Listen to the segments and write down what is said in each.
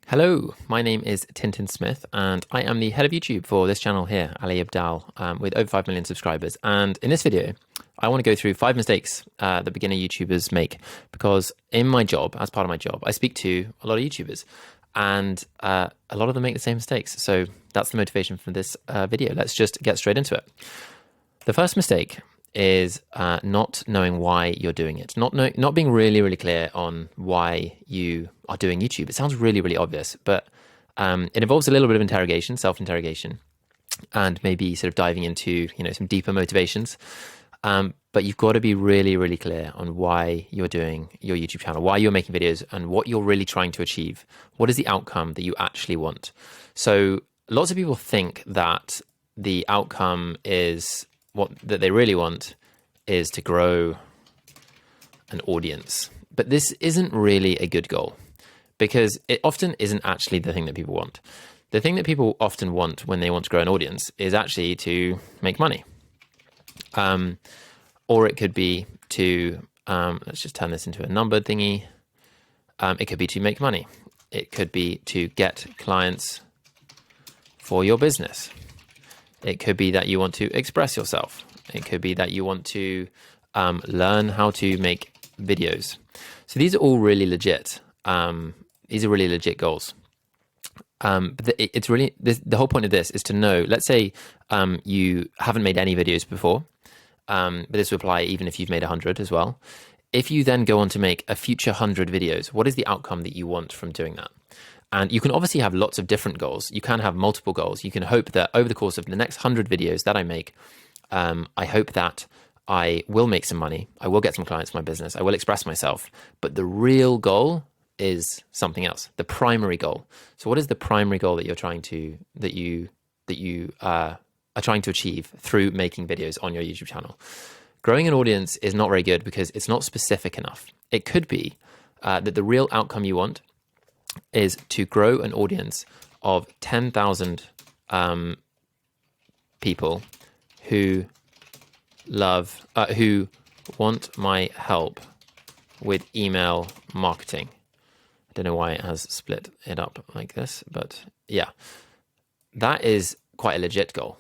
Hello, my name is Tintin Smith, and I am the head of YouTube for this channel here, Ali Abdal, with over 5 million subscribers. And in this video, I want to go through 5 mistakes that beginner YouTubers make, because in my job, as part of my job, I speak to a lot of YouTubers, and a lot of them make the same mistakes. So that's the motivation for this video. Let's just get straight into it. The first mistake is not knowing why you're doing it, not being really clear on why you are doing YouTube. It sounds really obvious, but it involves a little bit of interrogation, self-interrogation, and maybe sort of diving into some deeper motivations. But you've got to be really clear on why you're doing your YouTube channel, why you're making videos, and what you're really trying to achieve. What is the outcome that you actually want? So lots of people think that the outcome is that they really want is to grow an audience. But this isn't really a good goal, because it often isn't actually the thing that people want. The thing that people often want when they want to grow an audience is actually to make money. Or it could be to, let's just turn this into a numbered thingy. It could be to make money. It could be to get clients for your business. It could be that you want to express yourself. It could be that you want to learn how to make videos. So these are all really legit. These are really legit goals. But it's really, the whole point of this is to know, let's say you haven't made any videos before, but this would apply even if you've made 100 as well. If you then go on to make a future 100 videos, what is the outcome that you want from doing that? And you can obviously have lots of different goals. You can have multiple goals. You can hope that over the course of the next 100 videos that I make, I hope that I will make some money. I will get some clients for my business. I will express myself. But the real goal is something else, the primary goal. So what is the primary goal that you're trying to, that you are trying to achieve through making videos on your YouTube channel? Growing an audience is not very good because it's not specific enough. It could be that the real outcome you want is to grow an audience of 10,000 people who who want my help with email marketing. I don't know why it has split it up like this, but yeah, that is quite a legit goal.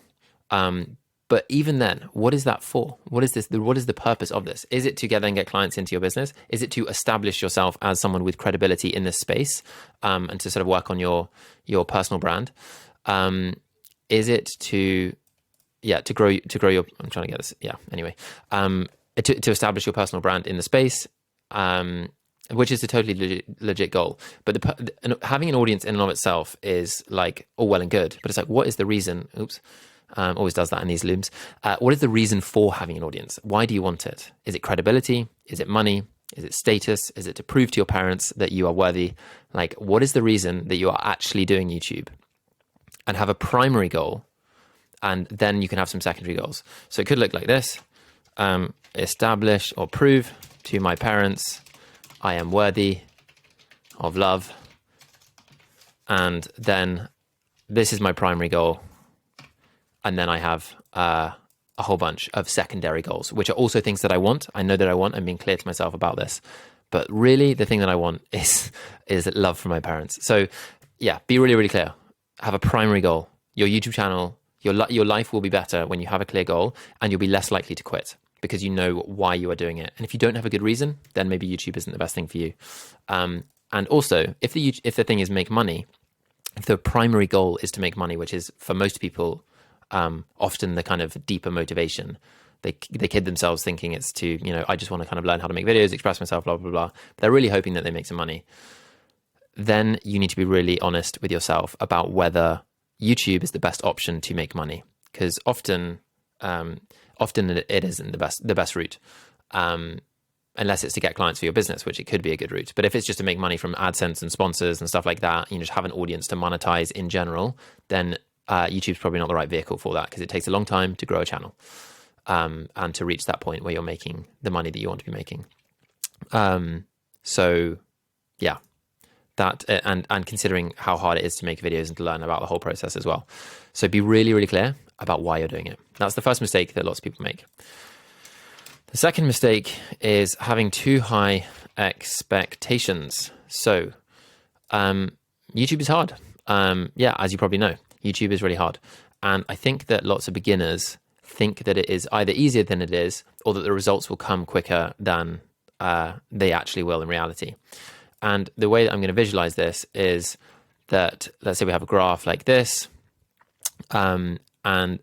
But even then, what is that for? What is this? What is the purpose of this? Is it to then get clients into your business? Is it to establish yourself as someone with credibility in this space, and to sort of work on your personal brand? Is it to grow your? I'm trying to get this. Yeah. Anyway, to establish your personal brand in the space, which is a totally legit goal. But having an audience in and of itself is like all well and good. But it's like, what is the reason? Oops. Always does that in these looms. What is the reason for having an audience? Why do you want it? Is it credibility? Is it money? Is it status? Is it to prove to your parents that you are worthy? Like, what is the reason that you are actually doing YouTube? And have a primary goal, and then you can have some secondary goals. So it could look like this. Establish or prove to my parents I am worthy of love. And then this is my primary goal. And then I have a whole bunch of secondary goals, which are also things that I want. I know that I want. I'm being clear to myself about this. But really, the thing that I want is love from my parents. So yeah, be really clear. Have a primary goal. Your YouTube channel, your life will be better when you have a clear goal, and you'll be less likely to quit because you know why you are doing it. And if you don't have a good reason, then maybe YouTube isn't the best thing for you. And also, if the thing is make money, if the primary goal is to make money, which is for most people often the kind of deeper motivation. They kid themselves thinking it's to, I just want to kind of learn how to make videos, express myself, blah, blah, blah. They're really hoping that they make some money. Then you need to be really honest with yourself about whether YouTube is the best option to make money. Because often it isn't the best route. Unless it's to get clients for your business, which it could be a good route. But if it's just to make money from AdSense and sponsors and stuff like that, just have an audience to monetize in general, then YouTube's probably not the right vehicle for that, because it takes a long time to grow a channel and to reach that point where you're making the money that you want to be making. So yeah, that and considering how hard it is to make videos and to learn about the whole process as well. So be really clear about why you're doing it. That's the first mistake that lots of people make. The second mistake is having too high expectations. So YouTube is hard. Yeah, as you probably know, YouTube is really hard. And I think that lots of beginners think that it is either easier than it is, or that the results will come quicker than they actually will in reality. And the way that I'm going to visualize this is that, let's say we have a graph like this, and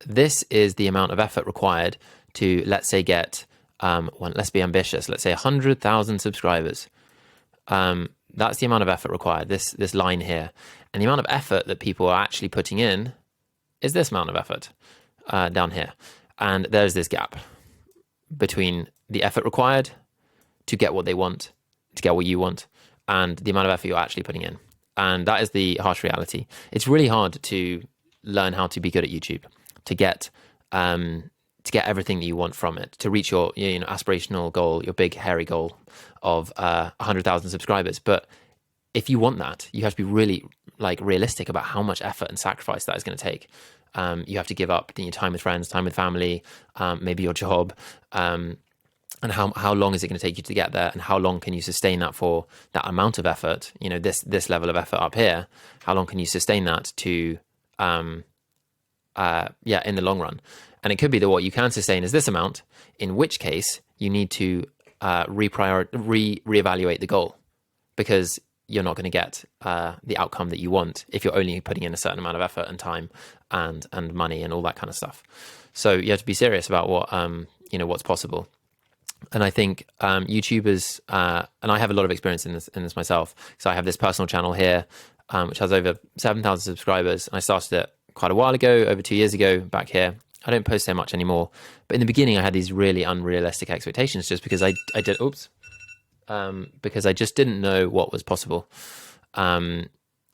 this is the amount of effort required to, let's say, get, let's be ambitious, let's say 100,000 subscribers. That's the amount of effort required, this line here. And the amount of effort that people are actually putting in is this amount of effort down here. And there's this gap between the effort required to get what they want, to get what you want, and the amount of effort you're actually putting in. And that is the harsh reality. It's really hard to learn how to be good at YouTube, to get everything that you want from it, to reach your aspirational goal, your big hairy goal of 100,000 subscribers. But if you want that, you have to be really realistic about how much effort and sacrifice that is going to take. You have to give up your time with friends, time with family, maybe your job, and how long is it going to take you to get there, and how long can you sustain that for that amount of effort? This level of effort up here, how long can you sustain that to in the long run? And it could be that what you can sustain is this amount, in which case you need to reevaluate the goal, because you're not going to get the outcome that you want if you're only putting in a certain amount of effort and time and money and all that kind of stuff. So you have to be serious about what what's possible. And I think YouTubers, and I have a lot of experience in this myself. So I have this personal channel here, which has over 7,000 subscribers. And I started it quite a while ago, over 2 years ago, back here. I don't post so much anymore. But in the beginning, I had these really unrealistic expectations just because because I just didn't know what was possible. I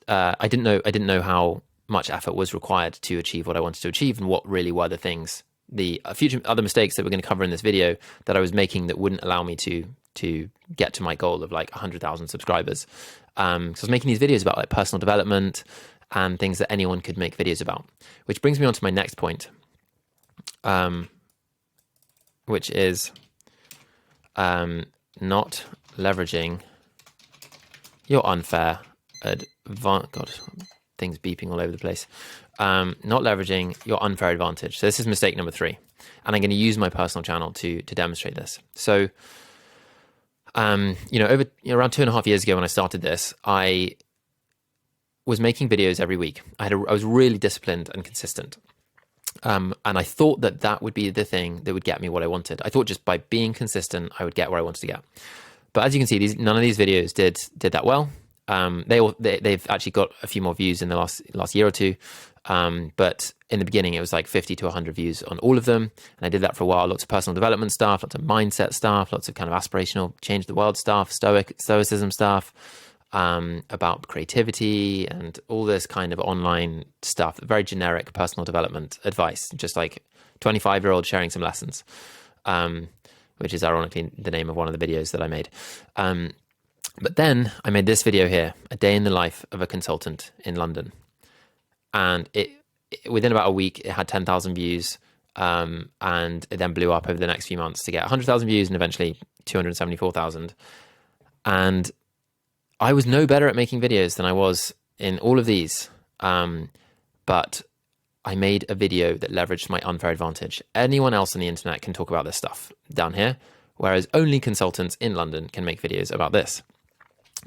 didn't know how much effort was required to achieve what I wanted to achieve, and what really were the things, the future other mistakes that we're going to cover in this video that I was making that wouldn't allow me to get to my goal of 100,000 subscribers. So I was making these videos about personal development and things that anyone could make videos about, which brings me on to my next point, which is not leveraging your unfair advantage. God, things beeping all over the place. Not leveraging your unfair advantage. So this is mistake number 3, and I'm going to use my personal channel to demonstrate this. So, over around 2.5 years ago when I started this, I was making videos every week. I was really disciplined and consistent. And I thought that would be the thing that would get me what I wanted. I thought just by being consistent, I would get where I wanted to get. But as you can see, none of these videos did that well. They've actually got a few more views in the last year or two. But in the beginning, it was 50 to 100 views on all of them. And I did that for a while. Lots of personal development stuff, lots of mindset stuff, lots of kind of aspirational change the world stuff, stoicism stuff, about creativity and all this kind of online stuff, very generic personal development advice, just 25-year-old sharing some lessons, which is ironically the name of one of the videos that I made. But then I made this video here, a day in the life of a consultant in London. And within about a week, it had 10,000 views, and it then blew up over the next few months to get 100,000 views and eventually 274,000. And I was no better at making videos than I was in all of these, but I made a video that leveraged my unfair advantage. Anyone else on the internet can talk about this stuff down here, whereas only consultants in London can make videos about this.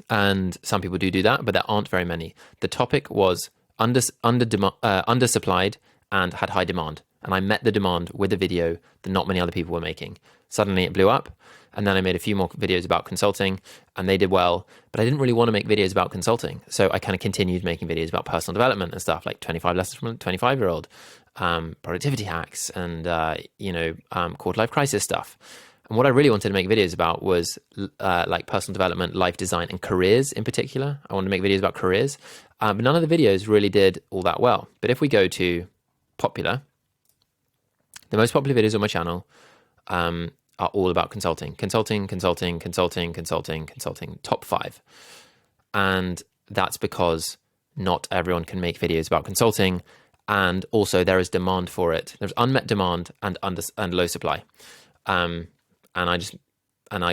And some people do that, but there aren't very many. The topic was undersupplied and had high demand. And I met the demand with a video that not many other people were making. Suddenly it blew up. And then I made a few more videos about consulting, and they did well. But I didn't really want to make videos about consulting. So I kind of continued making videos about personal development and stuff, like 25 lessons from a 25-year-old, productivity hacks, and quarter life crisis stuff. And what I really wanted to make videos about was personal development, life design, and careers in particular. I wanted to make videos about careers, but none of the videos really did all that well. But if we go to popular, the most popular videos on my channel are all about consulting, top 5. And that's because not everyone can make videos about consulting. And also there is demand for it. There's unmet demand and low supply. And I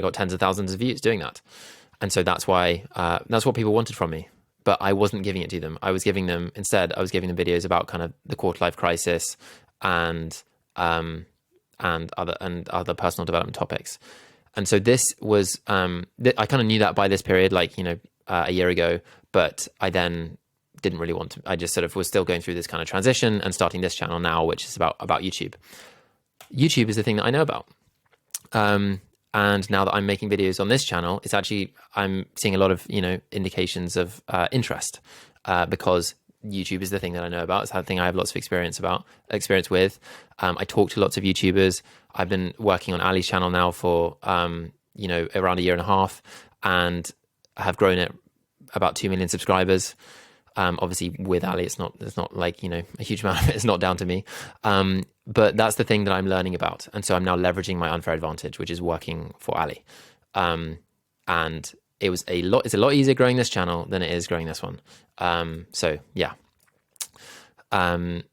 got tens of thousands of views doing that. And so that's why, that's what people wanted from me. but I wasn't giving it to them. I was giving them videos about kind of the quarter life crisis and other personal development topics. And so this was, I kind of knew that by this period, like, a year ago, but I then didn't really want to. I just sort of was still going through this kind of transition and starting this channel now, which is about YouTube. YouTube is the thing that I know about. And now that I'm making videos on this channel, it's actually, I'm seeing a lot of, indications of interest because YouTube is the thing that I know about. It's the thing I have lots of experience with. I talk to lots of YouTubers. I've been working on Ali's channel now for, around a year and a half, and I have grown it about 2 million subscribers. Obviously with Ali, it's not like, a huge amount of it is not down to me. But that's the thing that I'm learning about. And so I'm now leveraging my unfair advantage, which is working for Ali. And it's a lot easier growing this channel than it is growing this one. So yeah. And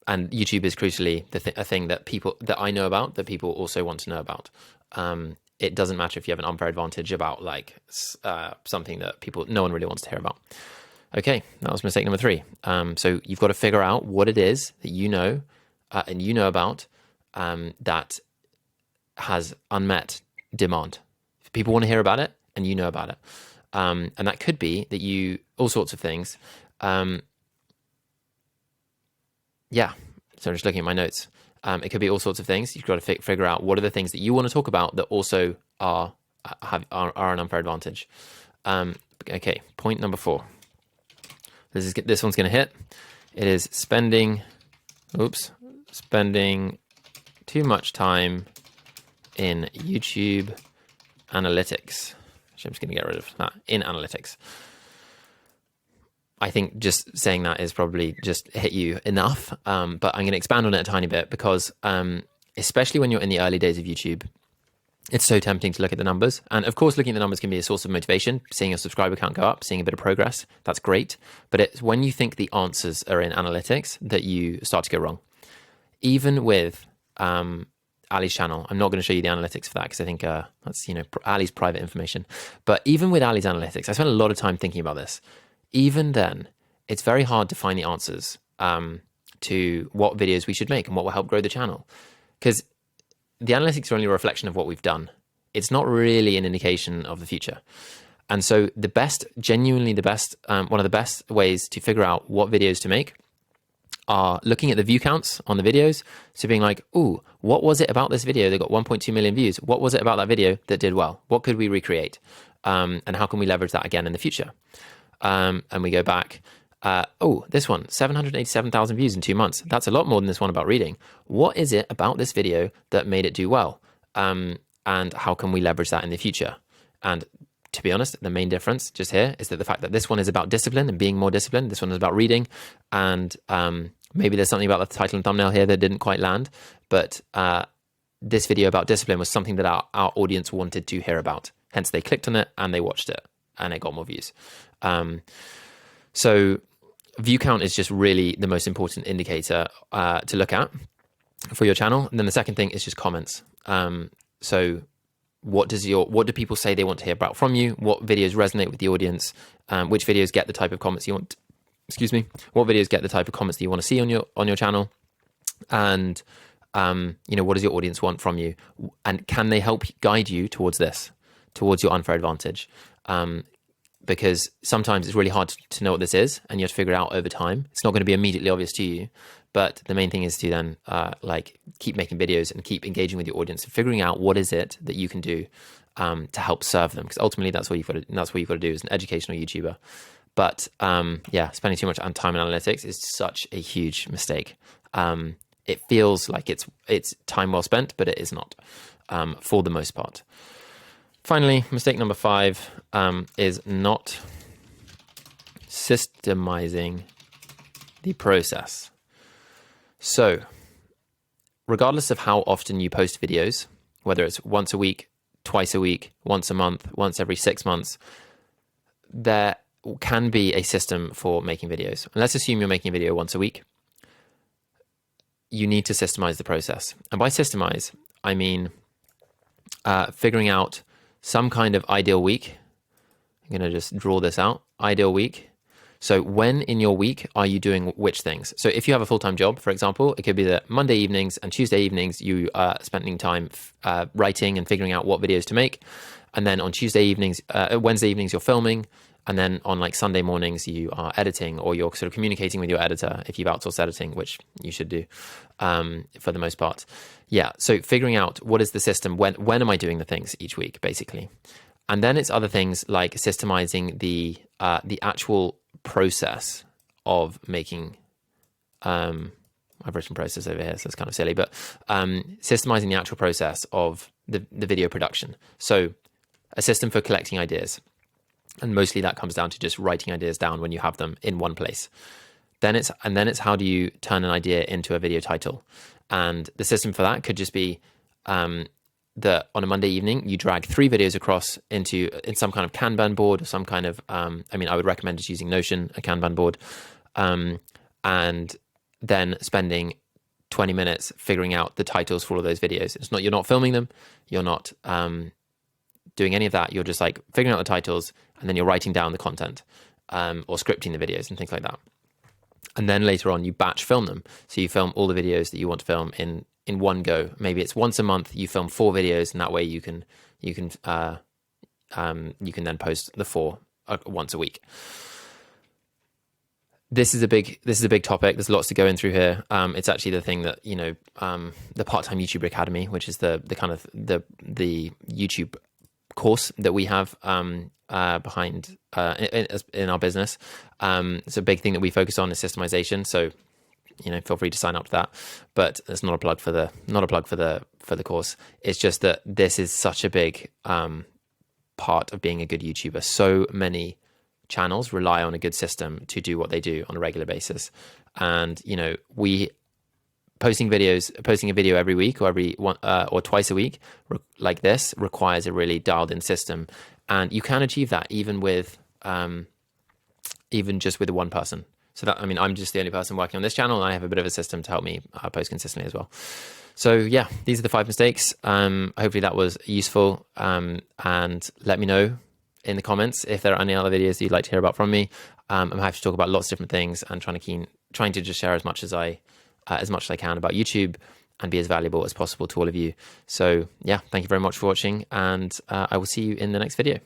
YouTube is crucially a thing that I know about, that people also want to know about. It doesn't matter if you have an unfair advantage about like something that no one really wants to hear about. Okay, that was mistake number 3. So you've got to figure out what it is that you know and you know about that has unmet demand. People want to hear about it, and you know about it. And that could be that all sorts of things. Yeah, so I'm just looking at my notes. It could be all sorts of things. You've got to figure out what are the things that you want to talk about that also are an unfair advantage. Okay, point number 4. This one's going to hit. It is spending too much time in YouTube analytics. Actually, I'm just going to get rid of that, in analytics. I think just saying that is probably just hit you enough, but I'm going to expand on it a tiny bit because especially when you're in the early days of YouTube, it's so tempting to look at the numbers. And of course, looking at the numbers can be a source of motivation. Seeing your subscriber count go up, seeing a bit of progress, that's great. But it's when you think the answers are in analytics that you start to go wrong. Even with Ali's channel, I'm not going to show you the analytics for that because I think that's, Ali's private information. But even with Ali's analytics, I spent a lot of time thinking about this. Even then, it's very hard to find the answers to what videos we should make and what will help grow the channel. Because the analytics are only a reflection of what we've done. It's not really an indication of the future. And so one of the best ways to figure out what videos to make are looking at the view counts on the videos. So being like, ooh, what was it about this video that got 1.2 million views? What was it about that video that did well? What could we recreate? And how can we leverage that again in the future? And we go back, this one, 787,000 views in 2 months. That's a lot more than this one about reading. What is it about this video that made it do well? And how can we leverage that in the future? And to be honest, the main difference just here is that the fact that this one is about discipline and being more disciplined. This one is about reading. And maybe there's something about the title and thumbnail here that didn't quite land. But this video about discipline was something that our audience wanted to hear about. Hence, they clicked on it and they watched it and it got more views. So view count is just really the most important indicator to look at for your channel. And then the second thing is just comments. So what do people say they want to hear about from you? What videos resonate with the audience? Which videos get the type of comments you want? What videos get the type of comments that you want to see on your channel? And what does your audience want from you? And can they help guide you towards your unfair advantage? Because sometimes it's really hard to know what this is, and you have to figure it out over time. It's not going to be immediately obvious to you, but the main thing is to then keep making videos and keep engaging with your audience and figuring out what is it that you can do to help serve them. Because ultimately, that's what you've got to do as an educational YouTuber. But spending too much time in analytics is such a huge mistake. It feels like it's time well spent, but it is not for the most part. Finally, mistake number 5 is not systemizing the process. So, regardless of how often you post videos, whether it's once a week, twice a week, once a month, once every 6 months, there can be a system for making videos. And let's assume you're making a video once a week. You need to systemize the process. And by systemize, I mean figuring out some kind of ideal week. I'm going to just draw this out. Ideal week So when in your week are you doing which things? So if you have a full-time job, for example, it could be that Monday evenings and Tuesday evenings you are spending time writing and figuring out what videos to make. And then on Wednesday evenings, you're filming. And then on like Sunday mornings, you are editing, or you're sort of communicating with your editor if you've outsourced editing, which you should do for the most part. Yeah, so figuring out what is the system, when am I doing the things each week, basically. And then it's other things like systemizing the actual process of making, I've written process over here, so it's kind of silly, but systemizing the actual process of the video production. So a system for collecting ideas. And mostly that comes down to just writing ideas down when you have them in one place. Then it's how do you turn an idea into a video title? And the system for that could just be that on a Monday evening, you drag 3 videos across in some kind of Kanban board or some kind of, I would recommend just using Notion, a Kanban board, and then spending 20 minutes figuring out the titles for all of those videos. You're not filming them, you're not doing any of that. You're just like figuring out the titles, and then you're writing down the content or scripting the videos and things like that. And then later on, you batch film them. So you film all the videos that you want to film in one go. Maybe it's once a month. You film 4 videos, and that way you can then post the 4 once a week. This is a big topic. There's lots to go in through here. It's actually the thing that the Part-Time YouTuber Academy, which is the kind of the YouTube course that we have behind in our business. It's a big thing that we focus on is systemization. So feel free to sign up to that. But it's not a plug for the course. It's just that this is such a big part of being a good YouTuber. So many channels rely on a good system to do what they do on a regular basis, and posting a video every week or or twice a week like this requires a really dialed in system, and you can achieve that even just with one person. So that, I'm just the only person working on this channel, and I have a bit of a system to help me post consistently as well. So yeah, these are the 5 mistakes. Hopefully that was useful, and let me know in the comments if there are any other videos that you'd like to hear about from me. I'm happy to talk about lots of different things, and trying to just share as much as I can about YouTube and be as valuable as possible to all of you. So yeah, thank you very much for watching, and I will see you in the next video.